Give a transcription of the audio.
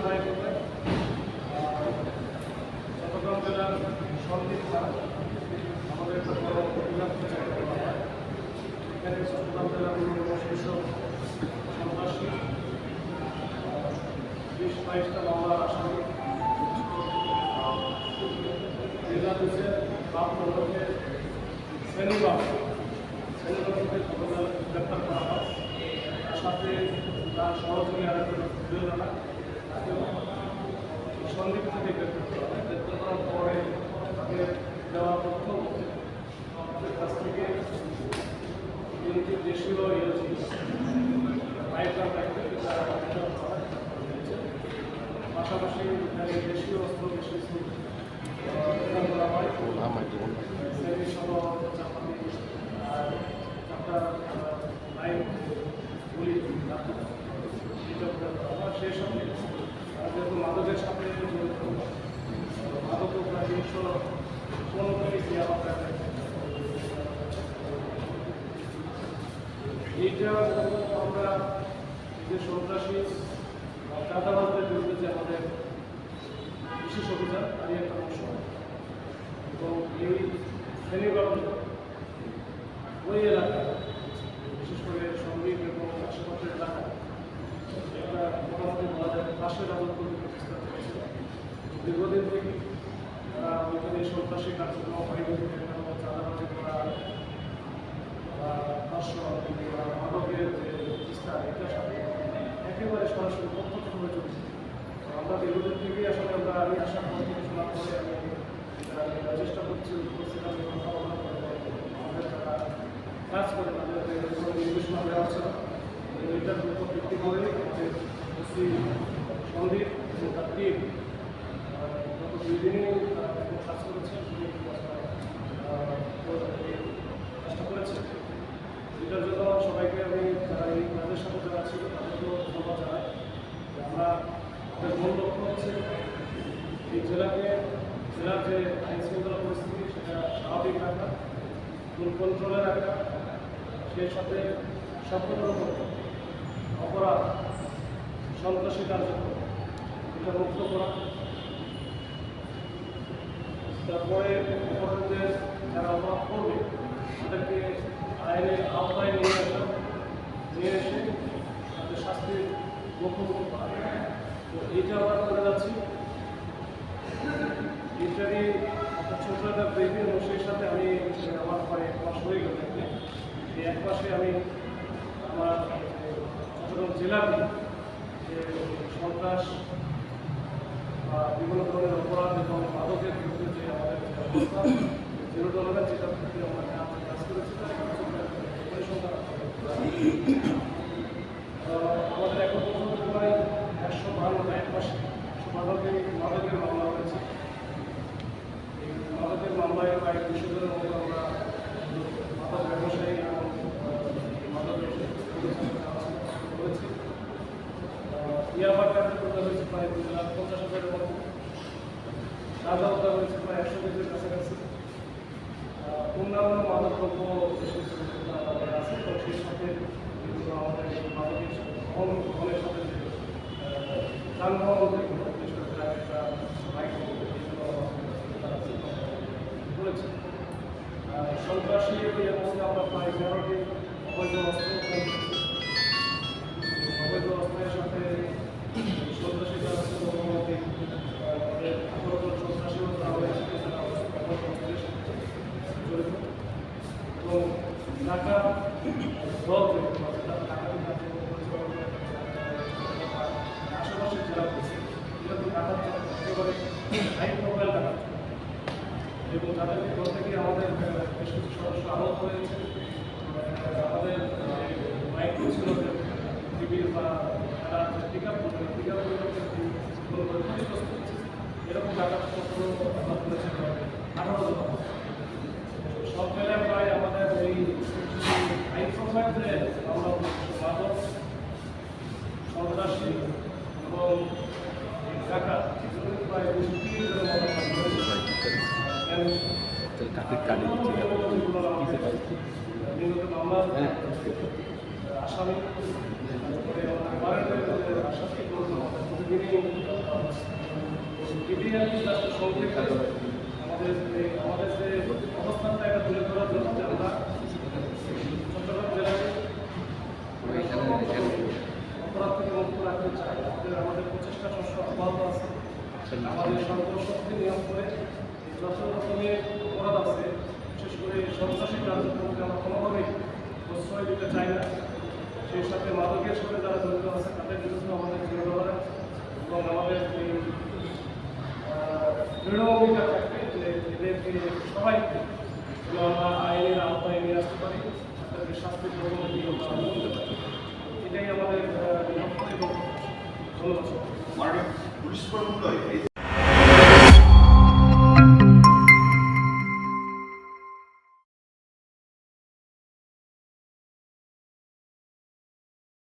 ধারাবাহিকতা চট্টগ্রাম জেলার সন্দ্বীপ থানা আমাদের একটা বড় অভিযান এখানে চট্টগ্রাম জেলার বিভিন্ন শীর্ষ সন্ত্রাসী 20-22টা মামলার আসামি জেলা হচ্ছে বাপ মন্ডলকে শ্রেণীবাবকে গ্রেপ্তার করা হয়। তার সাথে তার সহযোগী আরেকজন দুজনা তাকেও সন্দ্বীপ থেকে গ্রেপ্তার করা হয়। গ্রেপ্তার করার পরে তাকে দেওয়া তথ্য তাদের কাছ থেকে তিনটি দেশীয় পাশাপাশি দেশীয় অস্ত্র বেশি করা হয় সেই সঙ্গে যেহেতু মাদকের সাথে জড়িত মাদক প্রায় 315 দেওয়া হবে। এইটা আমরা যে সন্ত্রাসী চাঁদাবাজদের বিরুদ্ধে যে আমাদের বিশেষ অভিযান তারই একটা অংশ এবং এই শ্রেণীবাবু ওই এলাকায় বিশেষ করে সন্দ্বীপ এবং আশেপাশের এলাকায় একটা মোটামুটি বলা যায় পাশের আদালত প্রতিষ্ঠা করেছিল। দীর্ঘদিন থেকে তারা ওইখানে সন্ত্রাসী কার্যক্রম হয়নি, চাঁদাবাজি করা মাদকের যে বিস্তার এটার সাথে একেবারে সরাসরি প্রত্যক্ষভাবে চলছে। আমরা দীর্ঘদিন থেকেই আসলে আমি আসার পর থেকে শোনার পরে আমি চেষ্টা করছিলাম আমাদের যারা কাজ করে তাদের কোনো নির্দেশনা দেওয়া হচ্ছে না। এটার উপর ভিত্তি করে আমাদের সন্দীপ এবং তার টিম গত 2 দিনই কাজ করেছে, কাজটা করেছে। এটার জন্য সবাইকে আমি যারা এই কাজের সাথে যারা ছিল তাদেরকেও ধন্যবাদ জানাই। আমরা আমাদের মূল লক্ষ্য হচ্ছে এই জেলার যে আইন শৃঙ্খলা পরিস্থিতি সেটা স্বাভাবিক রাখা, ফুল কন্ট্রোলে রাখা, সেই সাথে সম্পূর্ণ অপরাধ সন্ত্রাসী কার্যক্রম এটা মুক্ত করা, তারপরে অপরাধীদের যারা অপরাধ করবে তাদেরকে আইনের আওতায় নিয়ে এসে তাদের শাস্তির মুখোমুখি করা। তো এইটা আমরা করে যাচ্ছি। এটারই একটা ছোটো একটা ব্রেকিং এবং সেই সাথে আমি আমার প্রায় 1 মাস হয়ে গেল। এই 1 মাসে আমি আমার চট্টগ্রাম জেলার যে সন্ত্রাস বা বিভিন্ন ধরনের অপরাধ এবং মাদকের বিরুদ্ধে যে আমাদের অবস্থা জিরো টলারেন্স যেটার প্রতি আমরা কাজ করেছি আমাদের এখন পর্যন্ত প্রায় 152টা 1 মাসে 152টি মাদকের মামলা হয়েছে। এই মাদকের মামলায় প্রায় 200 জনের মতো আমরা মাদক ব্যবসায়ী এবং মাদক করেছি। ইয়াবার কার্য করতে হয়েছে প্রায় 2,50,000-এর মতো, সাজা হতে হয়েছে প্রায় 100 কেজির কাছাকাছি। অন্যান্য মাদক দ্রব্য আছে তো সেই সাথে আমাদের মাদকের ফলের সাথে যে যানবাহন করেছে সন্ত্রাসী এর মধ্যে আমরা প্রায় 11টি অবৈধ অস্ত্র অবৈধ অস্ত্রের সাথে সন্ত্রাসী সন্ত্রাসীও তারা হয়েছে জড়িত এবং ঢাকা দল আশেপাশের জেলা যেহেতু ঢাকার একেবারে হাই প্রোফাইল ঢাকা এবং তাদেরকে বলতে গিয়ে আমাদের বেশ কিছু সদস্য আহত হয়েছে। আমাদের মাইক ছিল টিভির বা তারা পিক আপ করবে এরকম কাগজপত্র আমরা করেছি 18 জন। সব মিলিয়ে প্রায় আমাদের এই আইন প্রোফাইলে আমরা মাদক সন্ত্রাসী এবং টাকা প্রায় 230 জনের মতো আসামি আসামি তিনি বিডিআর সংক্ষেপে আমাদের যে অবস্থানটা এটা তুলে ধরার জন্য যে আমরা চট্টগ্রাম জেলায় অপরাধ থেকে মুক্ত রাখতে চাই। আমাদের প্রচেষ্টা সবসময় অব্যাহত আছে। আমাদের সর্বশক্তি নিয়োগ করে যত রকমের অপরাধ আছে, বিশেষ করে সন্ত্রাসী কার্যক্রমকে আমরা কোনোভাবেই প্রশ্রয় দিতে চাই না। সেই সাথে মাদকের সাথে যারা জড়িত আছে তাদের বিরুদ্ধে আমাদের জিরো টলারেন্স এবং আমাদের এই দৃঢ় অঙ্গীকার থাকবে যে এদেরকে সবাইকে আমরা আইনের আওতায় নিয়ে আসতে পারি, তাদেরকে শাস্তি গ্রহণ করতে পারি। এটাই আমাদের ধন্যবাদ। পুলিশ প্রমুখ